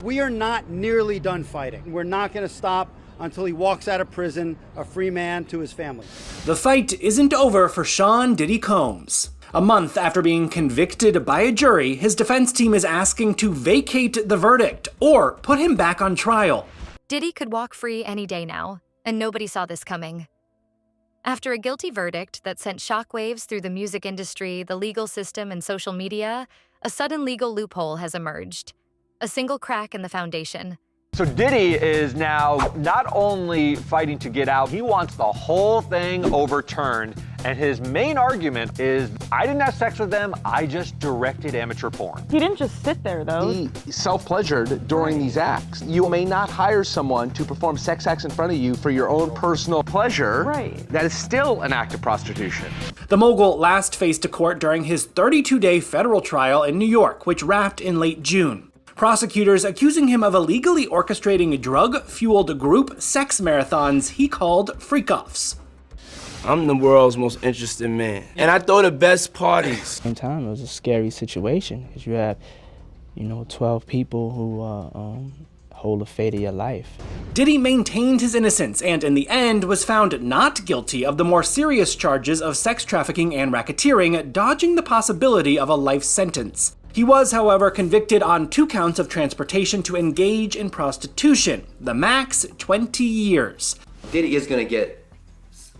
We are not nearly done fighting. We're not going to stop until he walks out of prison a free man to his family. The fight isn't over for Sean Diddy Combs. A month after being convicted by a jury, his defense team is asking to vacate the verdict or put him back on trial. Diddy could walk free any day now, and nobody saw this coming. After a guilty verdict that sent shockwaves through the music industry, the legal system, and social media, a sudden legal loophole has emerged. A single crack in the foundation. So Diddy is now not only fighting to get out, he wants the whole thing overturned. And his main argument is, I didn't have sex with them, I just directed amateur porn. He didn't just sit there, though. He self-pleasured during these acts. You may not hire someone to perform sex acts in front of you for your own personal pleasure. Right. That is still an act of prostitution. The mogul last faced a court during his 32-day federal trial in New York, which wrapped in late June. Prosecutors accusing him of illegally orchestrating drug-fueled group sex marathons he called freak-offs. I'm the world's most interesting man, and I throw the best parties. Same time, it was a scary situation because you have, 12 people who hold the fate of your life. Diddy maintained his innocence and, in the end, was found not guilty of the more serious charges of sex trafficking and racketeering, dodging the possibility of a life sentence. He was, however, convicted on 2 counts of transportation to engage in prostitution, the max 20 years. Diddy is going to get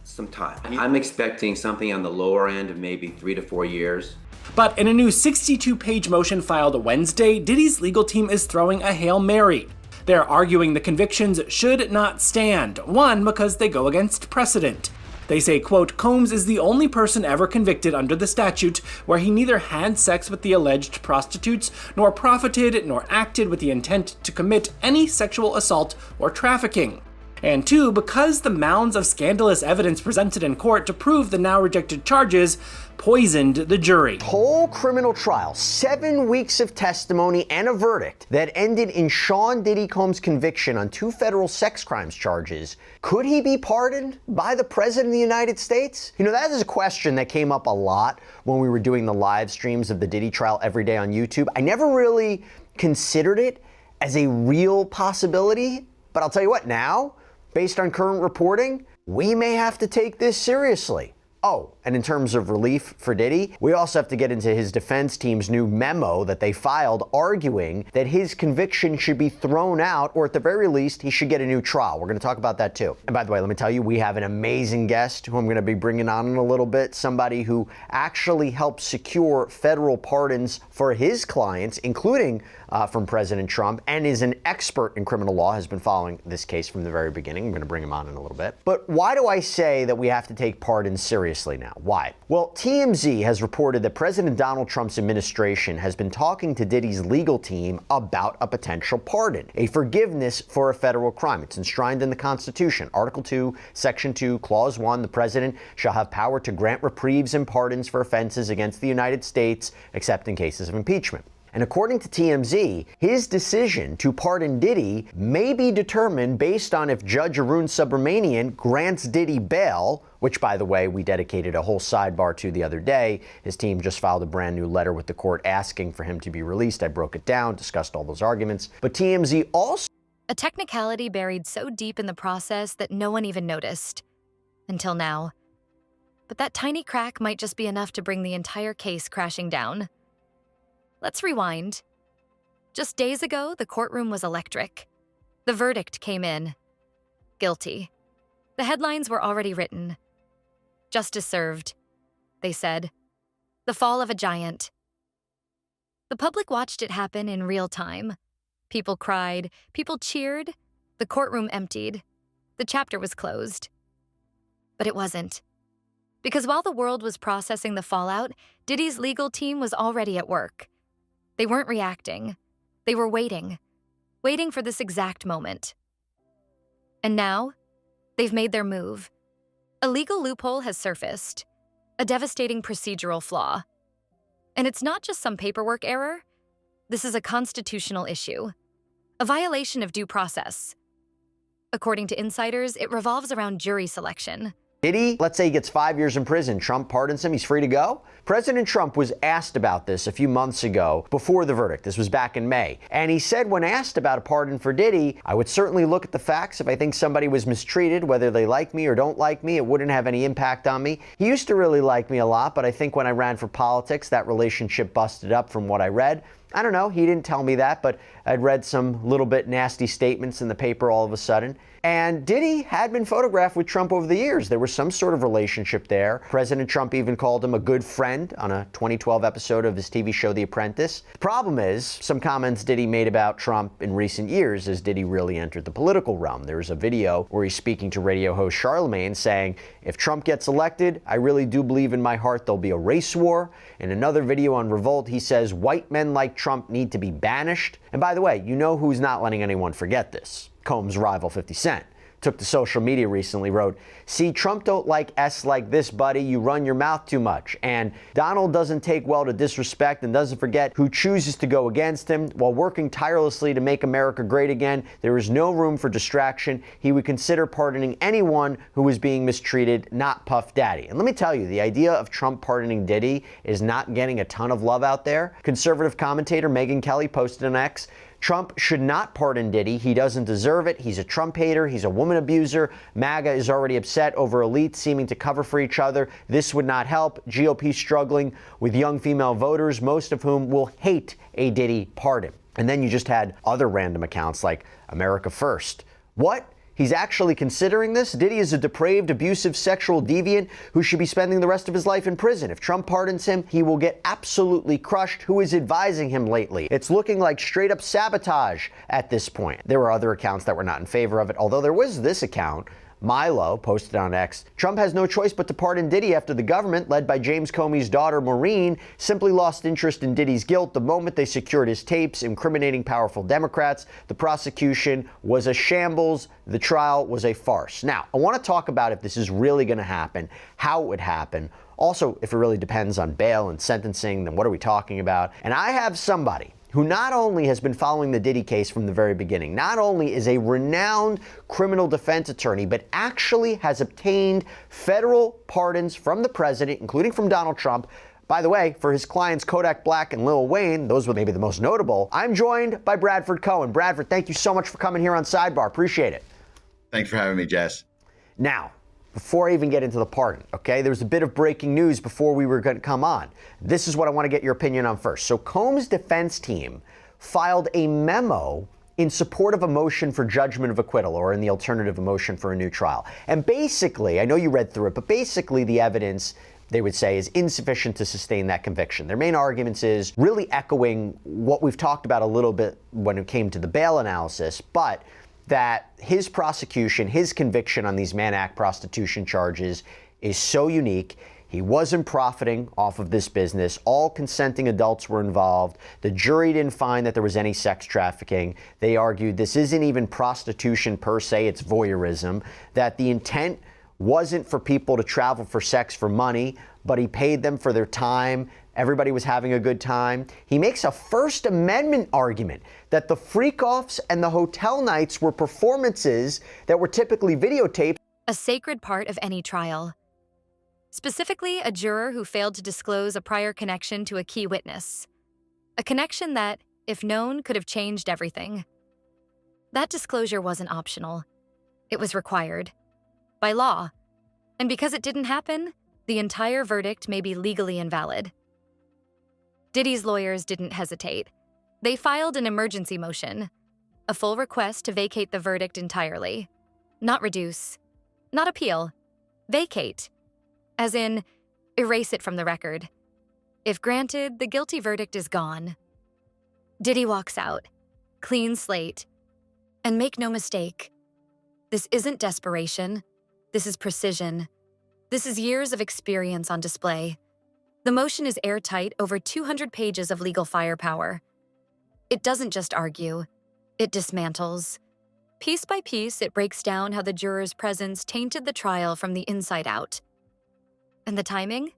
some time. I'm expecting something on the lower end of maybe 3 to 4 years. But in a new 62-page motion filed Wednesday, Diddy's legal team is throwing a Hail Mary. They're arguing the convictions should not stand, one, because they go against precedent. They say, quote, Combs is the only person ever convicted under the statute where he neither had sex with the alleged prostitutes, nor profited, nor acted with the intent to commit any sexual assault or trafficking. And 2, because the mounds of scandalous evidence presented in court to prove the now rejected charges poisoned the jury. Whole criminal trial, 7 weeks of testimony and a verdict that ended in Sean Diddy Combs' conviction on 2 federal sex crimes charges. Could he be pardoned by the President of the United States? That is a question that came up a lot when we were doing the live streams of the Diddy trial every day on YouTube. I never really considered it as a real possibility, but I'll tell you what, now, based on current reporting, we may have to take this seriously. Oh, and in terms of relief for Diddy, we also have to get into his defense team's new memo that they filed arguing that his conviction should be thrown out, or at the very least, he should get a new trial. We're going to talk about that too. And by the way, let me tell you, we have an amazing guest who I'm going to be bringing on in a little bit, somebody who actually helped secure federal pardons for his clients, including from President Trump, and is an expert in criminal law, has been following this case from the very beginning. I'm going to bring him on in a little bit. But why do I say that we have to take pardons seriously now? Why? Well, TMZ has reported that President Donald Trump's administration has been talking to Diddy's legal team about a potential pardon, a forgiveness for a federal crime. It's enshrined in the Constitution. Article 2, Section 2, Clause 1, the president shall have power to grant reprieves and pardons for offenses against the United States, except in cases of impeachment. And according to TMZ, his decision to pardon Diddy may be determined based on if Judge Arun Subramanian grants Diddy bail, which, by the way, we dedicated a whole sidebar to the other day. His team just filed a brand new letter with the court asking for him to be released. I broke it down, discussed all those arguments. But TMZ also... A technicality buried so deep in the process that no one even noticed. Until now. But that tiny crack might just be enough to bring the entire case crashing down. Let's rewind. Just days ago, the courtroom was electric. The verdict came in. Guilty. The headlines were already written. Justice served, they said. The fall of a giant. The public watched it happen in real time. People cried, people cheered, the courtroom emptied. The chapter was closed. But it wasn't. Because while the world was processing the fallout, Diddy's legal team was already at work. They weren't reacting. They were waiting for this exact moment. And now, they've made their move. A legal loophole has surfaced, a devastating procedural flaw. And it's not just some paperwork error. This is a constitutional issue, a violation of due process. According to insiders, it revolves around jury selection. Diddy, let's say he gets 5 years in prison. Trump pardons him. He's free to go. President Trump was asked about this a few months ago before the verdict. This was back in May. And he said when asked about a pardon for Diddy, I would certainly look at the facts. If I think somebody was mistreated, whether they like me or don't like me, it wouldn't have any impact on me. He used to really like me a lot, but I think when I ran for politics, that relationship busted up from what I read. I don't know. He didn't tell me that, but I'd read some little bit nasty statements in the paper all of a sudden. And Diddy had been photographed with Trump over the years. There was some sort of relationship there. President Trump even called him a good friend on a 2012 episode of his TV show The Apprentice. The problem is, some comments Diddy made about Trump in recent years as Diddy really entered the political realm. There's a video where he's speaking to radio host Charlemagne saying, if Trump gets elected, I really do believe in my heart there'll be a race war. In another video on Revolt, he says white men like Trump need to be banished. And by the way, you know who's not letting anyone forget this? Combs' rival 50 Cent. Took to social media recently, wrote, see, Trump don't like S like this, buddy. You run your mouth too much. And Donald doesn't take well to disrespect and doesn't forget who chooses to go against him. While working tirelessly to make America great again, there is no room for distraction. He would consider pardoning anyone who was being mistreated, not Puff Daddy. And let me tell you, the idea of Trump pardoning Diddy is not getting a ton of love out there. Conservative commentator Megyn Kelly posted on X, Trump should not pardon Diddy. He doesn't deserve it. He's a Trump hater. He's a woman abuser. MAGA is already upset over elites seeming to cover for each other. This would not help. GOP struggling with young female voters, most of whom will hate a Diddy pardon. And then you just had other random accounts like America First. What? He's actually considering this? Diddy is a depraved, abusive, sexual deviant who should be spending the rest of his life in prison. If Trump pardons him, he will get absolutely crushed. Who is advising him lately? It's looking like straight up sabotage at this point. There were other accounts that were not in favor of it, although there was this account, Milo, posted on X, Trump has no choice but to pardon Diddy after the government, led by James Comey's daughter Maureen, simply lost interest in Diddy's guilt the moment they secured his tapes incriminating powerful Democrats. The prosecution was a shambles. The trial was a farce. Now, I want to talk about if this is really going to happen, how it would happen. Also, if it really depends on bail and sentencing, then what are we talking about? And I have somebody who not only has been following the Diddy case from the very beginning, not only is a renowned criminal defense attorney, but actually has obtained federal pardons from the president, including from Donald Trump. By the way, for his clients Kodak Black and Lil Wayne, those were maybe the most notable. I'm joined by Bradford Cohen. Bradford, thank you so much for coming here on Sidebar. Appreciate it. Thanks for having me, Jess. Now, before I even get into the pardon, okay, there was a bit of breaking news before we were going to come on. This is what I want to get your opinion on first. So Combs' defense team filed a memo in support of a motion for judgment of acquittal, or in the alternative, a motion for a new trial. And basically, I know you read through it, but basically the evidence, they would say, is insufficient to sustain that conviction. Their main arguments is really echoing what we've talked about a little bit when it came to the bail analysis, but that his prosecution, his conviction on these Mann Act prostitution charges is so unique. He wasn't profiting off of this business. All consenting adults were involved. The jury didn't find that there was any sex trafficking. They argued this isn't even prostitution per se, it's voyeurism, that the intent wasn't for people to travel for sex for money, but he paid them for their time. Everybody was having a good time. He makes a First Amendment argument that the freak-offs and the hotel nights were performances that were typically videotaped. A sacred part of any trial. Specifically, a juror who failed to disclose a prior connection to a key witness. A connection that, if known, could have changed everything. That disclosure wasn't optional. It was required. By law. And because it didn't happen, the entire verdict may be legally invalid. Diddy's lawyers didn't hesitate. They filed an emergency motion, a full request to vacate the verdict entirely. Not reduce, not appeal, vacate. As in, erase it from the record. If granted, the guilty verdict is gone. Diddy walks out, clean slate. And make no mistake, this isn't desperation. This is precision. This is years of experience on display. The motion is airtight, over 200 pages of legal firepower. It doesn't just argue, it dismantles. Piece by piece, it breaks down how the jurors' presence tainted the trial from the inside out. And the timing?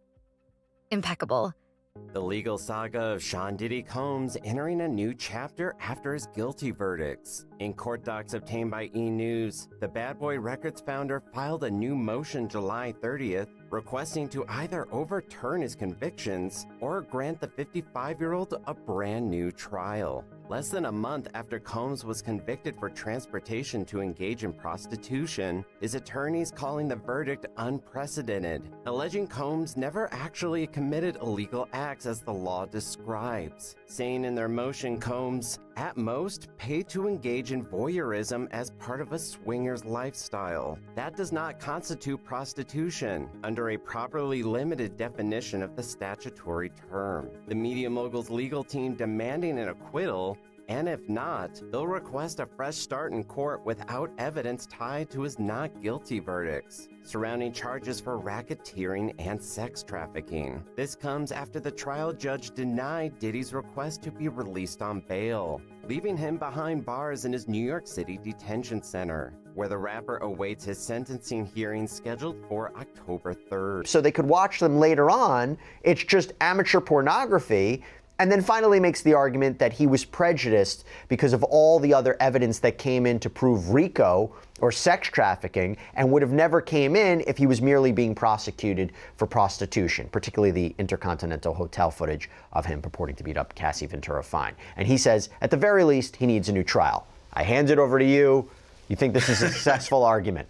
Impeccable. The legal saga of Sean Diddy Combs entering a new chapter after his guilty verdicts. In court docs obtained by E! News, the Bad Boy Records founder filed a new motion July 30th, requesting to either overturn his convictions or grant the 55-year-old a brand new trial. Less than a month after Combs was convicted for transportation to engage in prostitution, his attorneys calling the verdict unprecedented, alleging Combs never actually committed illegal acts as the law describes, saying in their motion Combs, at most, paid to engage in voyeurism as part of a swinger's lifestyle. That does not constitute prostitution under a properly limited definition of the statutory term. The media mogul's legal team demanding an acquittal, and if not, they'll request a fresh start in court without evidence tied to his not guilty verdicts surrounding charges for racketeering and sex trafficking. This comes after the trial judge denied Diddy's request to be released on bail, leaving him behind bars in his New York City detention center, where the rapper awaits his sentencing hearing scheduled for October 3rd. So they could watch them later on. It's just amateur pornography. And then finally makes the argument that he was prejudiced because of all the other evidence that came in to prove RICO or sex trafficking, and would have never came in if he was merely being prosecuted for prostitution, particularly the Intercontinental Hotel footage of him purporting to beat up Cassie Ventura Fine. And he says, at the very least, he needs a new trial. I hand it over to you. You think this is a successful argument?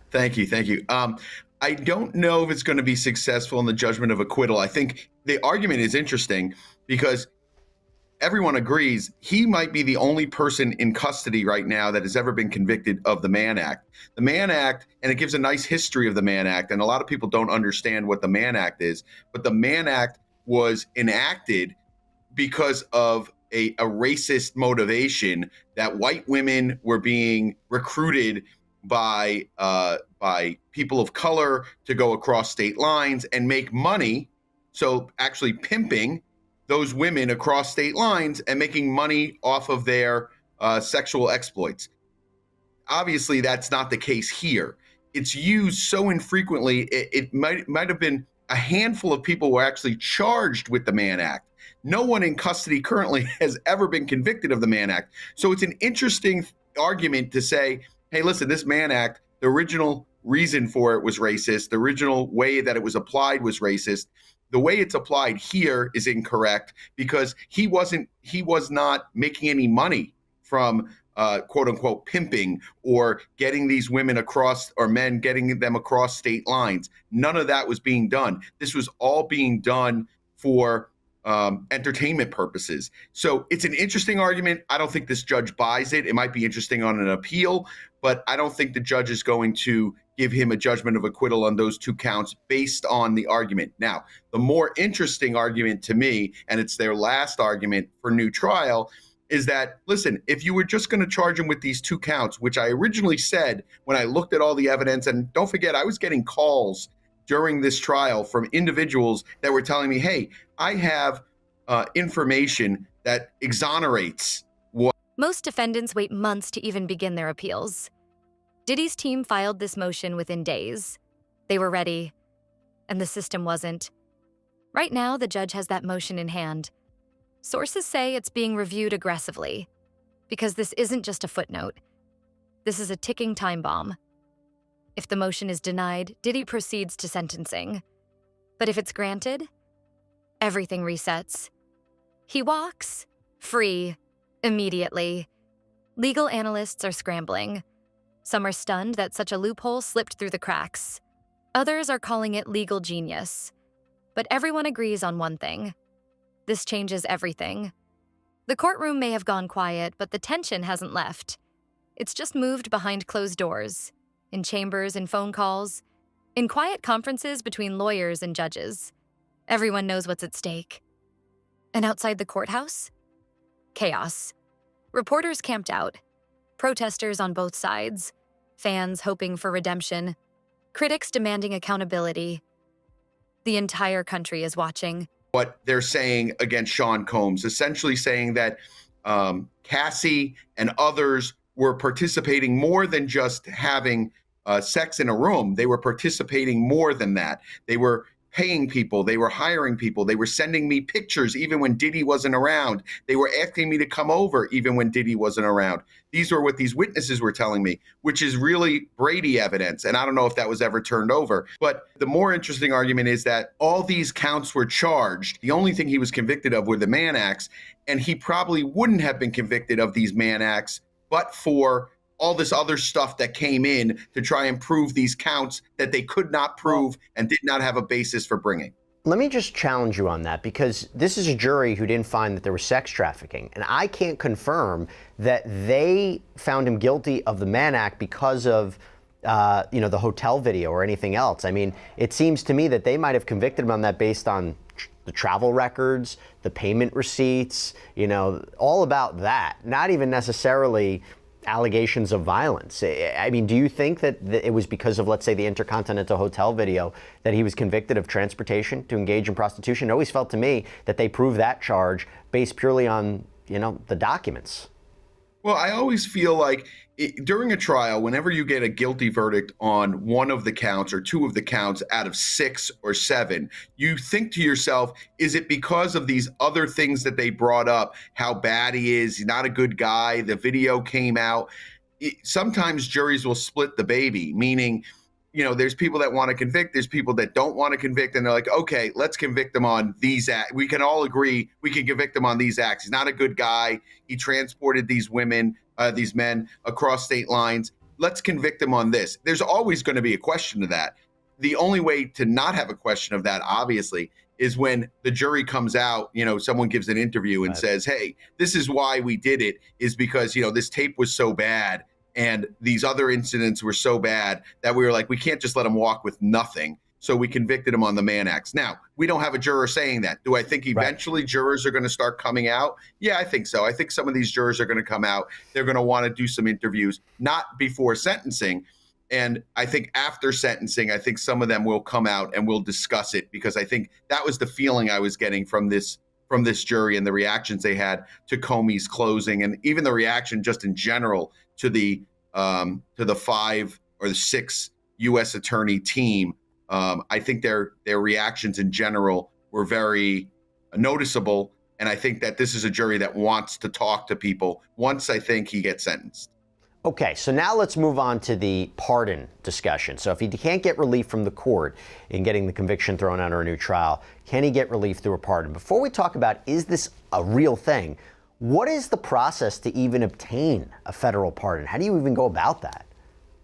Thank you. Thank you. I don't know if it's going to be successful in the judgment of acquittal. I think the argument is interesting because everyone agrees he might be the only person in custody right now that has ever been convicted of the Mann Act. The Mann Act, and it gives a nice history of the Mann Act, and a lot of people don't understand what the Mann Act is, but the Mann Act was enacted because of a racist motivation that white women were being recruited by people of color to go across state lines and make money. So actually pimping those women across state lines and making money off of their sexual exploits. Obviously, that's not the case here. It's used so infrequently, it might have been a handful of people were actually charged with the Mann Act. No one in custody currently has ever been convicted of the Mann Act. So it's an interesting argument to say, hey, listen, this Mann Act, the original reason for it was racist. The original way that it was applied was racist. The way it's applied here is incorrect because he was not making any money from quote unquote pimping or getting these women across, or men getting them across state lines. None of that was being done. This was all being done for entertainment purposes. So it's an interesting argument. I don't think this judge buys it. It might be interesting on an appeal, but I don't think the judge is going to give him a judgment of acquittal on those two counts based on the argument. Now, the more interesting argument to me, and it's their last argument for new trial, is that, listen, if you were just going to charge him with these two counts, which I originally said when I looked at all the evidence, and don't forget, I was getting calls during this trial from individuals that were telling me, hey, I have information that exonerates what. Most defendants wait months to even begin their appeals. Diddy's team filed this motion within days. They were ready, and the system wasn't. Right now, the judge has that motion in hand. Sources say it's being reviewed aggressively, because this isn't just a footnote. This is a ticking time bomb. If the motion is denied, Diddy proceeds to sentencing. But if it's granted, everything resets. He walks free immediately. Legal analysts are scrambling. Some are stunned that such a loophole slipped through the cracks. Others are calling it legal genius. But everyone agrees on one thing. This changes everything. The courtroom may have gone quiet, but the tension hasn't left. It's just moved behind closed doors, in chambers and phone calls, in quiet conferences between lawyers and judges. Everyone knows what's at stake. And outside the courthouse? Chaos. Reporters camped out. Protesters on both sides. Fans hoping for redemption. Critics demanding accountability. The entire country is watching. What they're saying against Sean Combs, essentially saying that Cassie and others were participating more than just having sex in a room. They were participating more than that. They were paying people. They were hiring people. They were sending me pictures even when Diddy wasn't around. They were asking me to come over even when Diddy wasn't around. These were what these witnesses were telling me, which is really Brady evidence. And I don't know if that was ever turned over. But the more interesting argument is that all these counts were charged. The only thing he was convicted of were the Mann Acts. And he probably wouldn't have been convicted of these Mann Acts, but for all this other stuff that came in to try and prove these counts that they could not prove and did not have a basis for bringing. Let me just challenge you on that, because this is a jury who didn't find that there was sex trafficking. And I can't confirm that they found him guilty of the Mann Act because of the hotel video or anything else. I mean, it seems to me that they might have convicted him on that based on the travel records, the payment receipts, all about that. Not even necessarily allegations of violence. I mean, do you think that it was because of, let's say, the Intercontinental Hotel video that he was convicted of transportation to engage in prostitution? It always felt to me that they proved that charge based purely on, the documents. Well, I always feel like during a trial, whenever you get a guilty verdict on one of the counts or two of the counts out of 6 or 7, you think to yourself, is it because of these other things that they brought up? How bad he is, he's not a good guy, the video came out. Sometimes juries will split the baby, meaning, there's people that want to convict, there's people that don't want to convict, and they're like, okay, let's convict him on these acts. We can all agree we can convict him on these acts. He's not a good guy. He transported these men across state lines. Let's convict him on this. There's always going to be a question of that. The only way to not have a question of that, obviously, is when the jury comes out, someone gives an interview and says, hey, this is why we did it, is because, this tape was so bad and these other incidents were so bad that we were like, we can't just let him walk with nothing. So we convicted him on the Mann Acts. Now, we don't have a juror saying that. Do I think eventually jurors are going to start coming out? Yeah, I think so. I think some of these jurors are going to come out. They're going to want to do some interviews, not before sentencing. And I think after sentencing, I think some of them will come out and we'll discuss it, because I think that was the feeling I was getting from this jury and the reactions they had to Comey's closing, and even the reaction just in general to the 5 or the 6 U.S. attorney team. I think their reactions in general were very noticeable, and I think that this is a jury that wants to talk to people once I think he gets sentenced. Okay, so now let's move on to the pardon discussion. So if he can't get relief from the court in getting the conviction thrown out or a new trial, can he get relief through a pardon? Before we talk about, is this a real thing, what is the process to even obtain a federal pardon? How do you even go about that?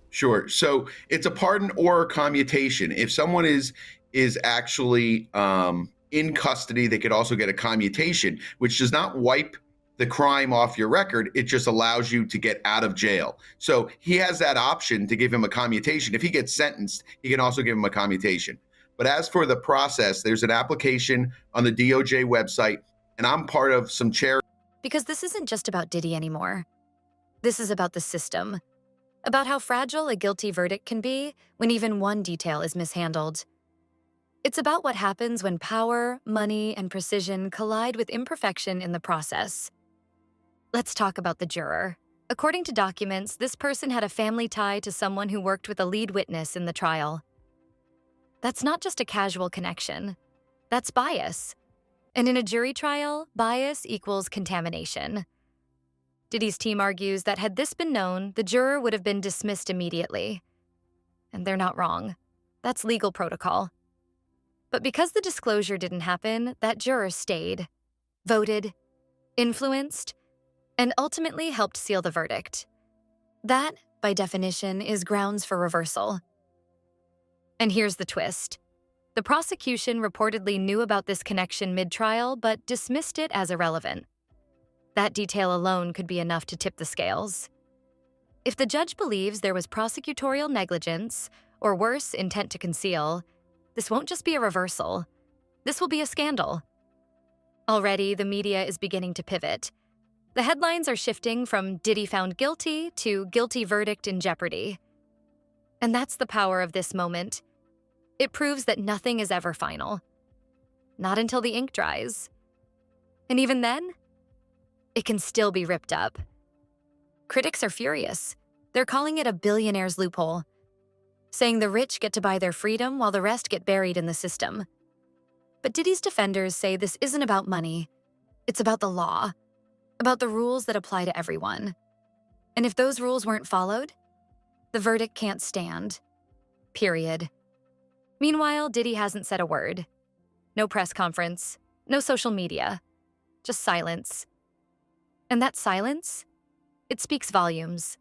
Sure. So it's a pardon or a commutation. If someone is actually in custody, they could also get a commutation, which does not wipe the crime off your record. It just allows you to get out of jail. So he has that option to give him a commutation. If he gets sentenced, he can also give him a commutation. But as for the process, there's an application on the DOJ website, and I'm part of some charities. Because this isn't just about Diddy anymore. This is about the system. About how fragile a guilty verdict can be when even one detail is mishandled. It's about what happens when power, money, and precision collide with imperfection in the process. Let's talk about the juror. According to documents, this person had a family tie to someone who worked with a lead witness in the trial. That's not just a casual connection. That's bias. And in a jury trial, bias equals contamination. Diddy's team argues that had this been known, the juror would have been dismissed immediately. And they're not wrong. That's legal protocol. But because the disclosure didn't happen, that juror stayed, voted, influenced, and ultimately helped seal the verdict. That, by definition, is grounds for reversal. And here's the twist. The prosecution reportedly knew about this connection mid-trial, but dismissed it as irrelevant. That detail alone could be enough to tip the scales. If the judge believes there was prosecutorial negligence, or worse, intent to conceal, this won't just be a reversal. This will be a scandal. Already, the media is beginning to pivot. The headlines are shifting from Diddy found guilty to guilty verdict in jeopardy. And that's the power of this moment. It proves that nothing is ever final. Not until the ink dries. And even then, it can still be ripped up. Critics are furious. They're calling it a billionaire's loophole, saying the rich get to buy their freedom while the rest get buried in the system. But Diddy's defenders say this isn't about money. It's about the law, about the rules that apply to everyone. And if those rules weren't followed, the verdict can't stand. Period. Meanwhile, Diddy hasn't said a word. No press conference, no social media, just silence. And that silence, it speaks volumes.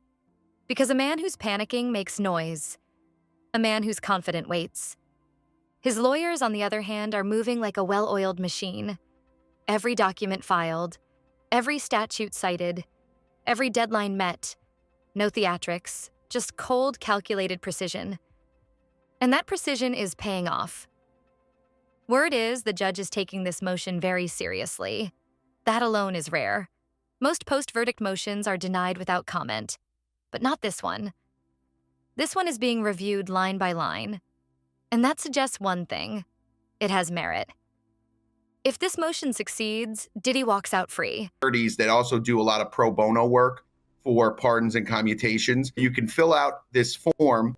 Because a man who's panicking makes noise. A man who's confident waits. His lawyers, on the other hand, are moving like a well-oiled machine. Every document filed, every statute cited, every deadline met. No theatrics, just cold, calculated precision. And that precision is paying off. Word is the judge is taking this motion very seriously. That alone is rare. Most post-verdict motions are denied without comment, but not this one. This one is being reviewed line by line. And that suggests one thing. It has merit. If this motion succeeds, Diddy walks out free. That also do a lot of pro bono work for pardons and commutations. You can fill out this form,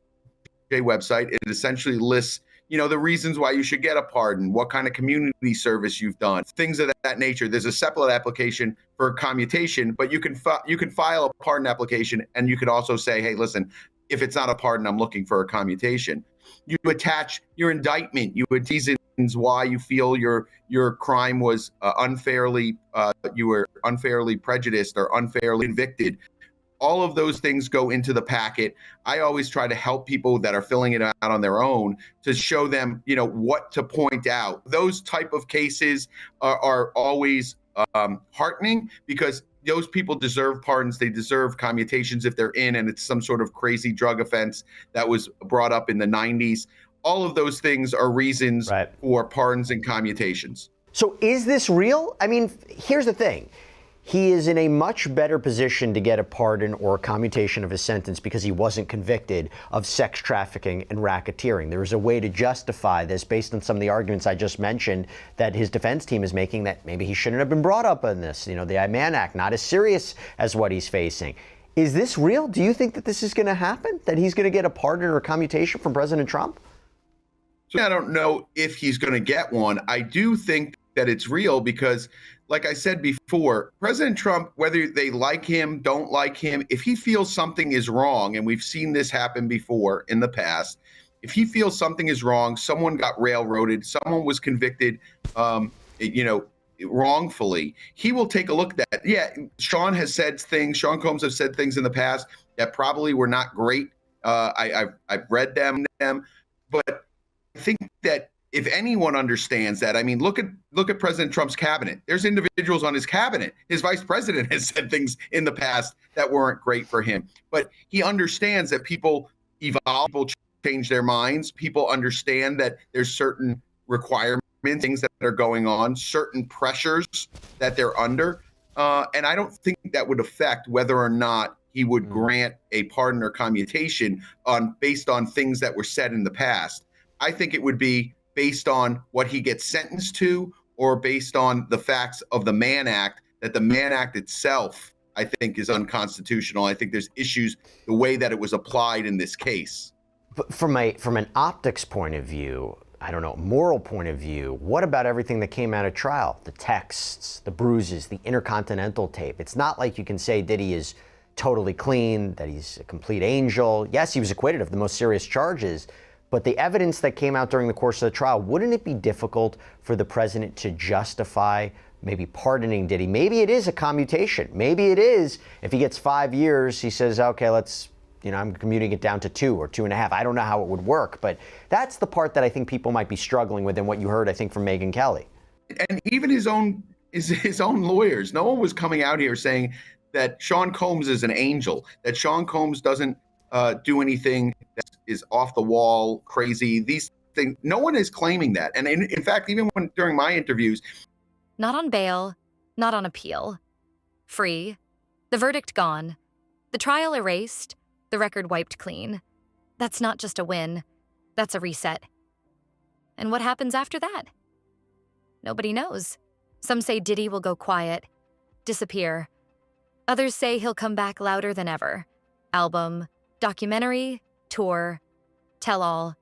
website. It essentially lists, the reasons why you should get a pardon, what kind of community service you've done, things of that nature. There's a separate application for commutation, but you can file a pardon application, and you could also say, hey, listen, if it's not a pardon, I'm looking for a commutation. You attach your indictment, you would reasons why you feel your crime was you were unfairly prejudiced or unfairly convicted. All of those things go into the packet. I always try to help people that are filling it out on their own to show them, what to point out. Those type of cases are always heartening, because those people deserve pardons. They deserve commutations if they're in, and it's some sort of crazy drug offense that was brought up in the 90s. All of those things are reasons for pardons and commutations. So is this real? I mean, here's the thing. He is in a much better position to get a pardon or a commutation of his sentence because he wasn't convicted of sex trafficking and racketeering. There is a way to justify this based on some of the arguments I just mentioned that his defense team is making, that maybe he shouldn't have been brought up on this. The Mann Act, not as serious as what he's facing. Is this real? Do you think that this is going to happen? That he's going to get a pardon or a commutation from President Trump? So I don't know if he's going to get one. I do think that it's real because, like I said before, President Trump, whether they like him, don't like him, if he feels something is wrong, and we've seen this happen before in the past, if he feels something is wrong, someone got railroaded, someone was convicted, wrongfully, he will take a look at that. Yeah, Sean Combs has said things in the past that probably were not great. I've read them, but I think that if anyone understands that, I mean, look at President Trump's cabinet. There's individuals on his cabinet. His vice president has said things in the past that weren't great for him. But he understands that people evolve, people change their minds. People understand that there's certain requirements, things that are going on, certain pressures that they're under. And I don't think that would affect whether or not he would grant a pardon or commutation based on things that were said in the past. I think it would be based on what he gets sentenced to, or based on the facts of the Mann Act, that the Mann Act itself, I think, is unconstitutional. I think there's issues the way that it was applied in this case. But from an optics point of view, I don't know, moral point of view, what about everything that came out of trial? The texts, the bruises, the Intercontinental tape. It's not like you can say Diddy is totally clean, that he's a complete angel. Yes, he was acquitted of the most serious charges, but the evidence that came out during the course of the trial, wouldn't it be difficult for the president to justify maybe pardoning Diddy? Maybe it is a commutation. Maybe it is, if he gets 5 years, he says, okay, I'm commuting it down to 2 or 2.5. I don't know how it would work, but that's the part that I think people might be struggling with, and what you heard, I think, from Megyn Kelly. And even his own lawyers, no one was coming out here saying that Sean Combs is an angel, that Sean Combs doesn't do anything that is off the wall, crazy. These things, no one is claiming that. And in fact, even during my interviews, not on bail, not on appeal. Free. The verdict gone. The trial erased. The record wiped clean. That's not just a win. That's a reset. And what happens after that? Nobody knows. Some say Diddy will go quiet, disappear. Others say he'll come back louder than ever. Album, documentary, tour, tell-all,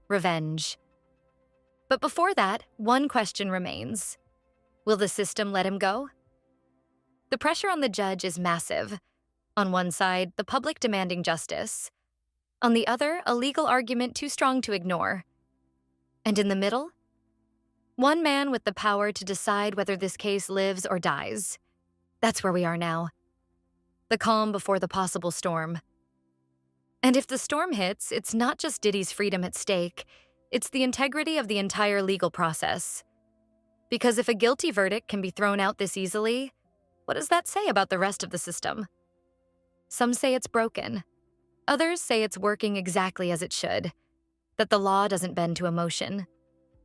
revenge. But before that, one question remains. Will the system let him go? The pressure on the judge is massive. On one side, the public demanding justice. On the other, a legal argument too strong to ignore. And in the middle? One man with the power to decide whether this case lives or dies. That's where we are now. The calm before the possible storm. And if the storm hits, it's not just Diddy's freedom at stake, it's the integrity of the entire legal process. Because if a guilty verdict can be thrown out this easily, what does that say about the rest of the system? Some say it's broken. Others say it's working exactly as it should, that the law doesn't bend to emotion.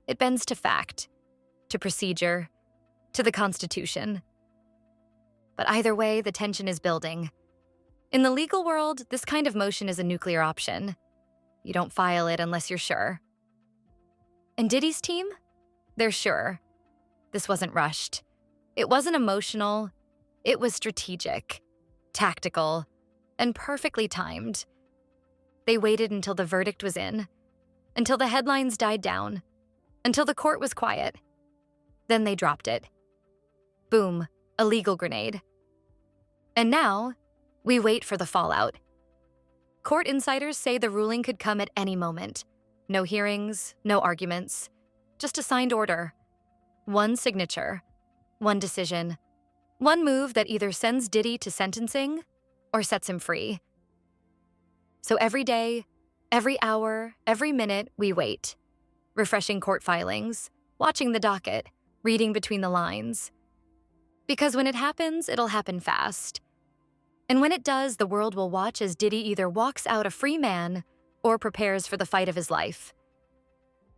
It bends to fact, to procedure, to the Constitution. But either way, the tension is building. In the legal world, this kind of motion is a nuclear option. You don't file it unless you're sure. And Diddy's team? They're sure. This wasn't rushed. It wasn't emotional. It was strategic, tactical, and perfectly timed. They waited until the verdict was in, until the headlines died down, until the court was quiet. Then they dropped it. Boom, a legal grenade. And now, we wait for the fallout. Court insiders say the ruling could come at any moment. No hearings, no arguments, just a signed order. One signature, one decision, one move that either sends Diddy to sentencing or sets him free. So every day, every hour, every minute, we wait. Refreshing court filings, watching the docket, reading between the lines. Because when it happens, it'll happen fast. And when it does, the world will watch as Diddy either walks out a free man or prepares for the fight of his life.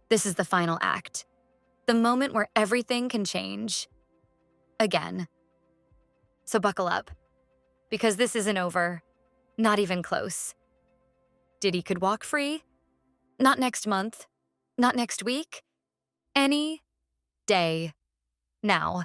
This is the final act. The moment where everything can change. Again. So buckle up. Because this isn't over. Not even close. Diddy could walk free. Not next month. Not next week. Any day. Now.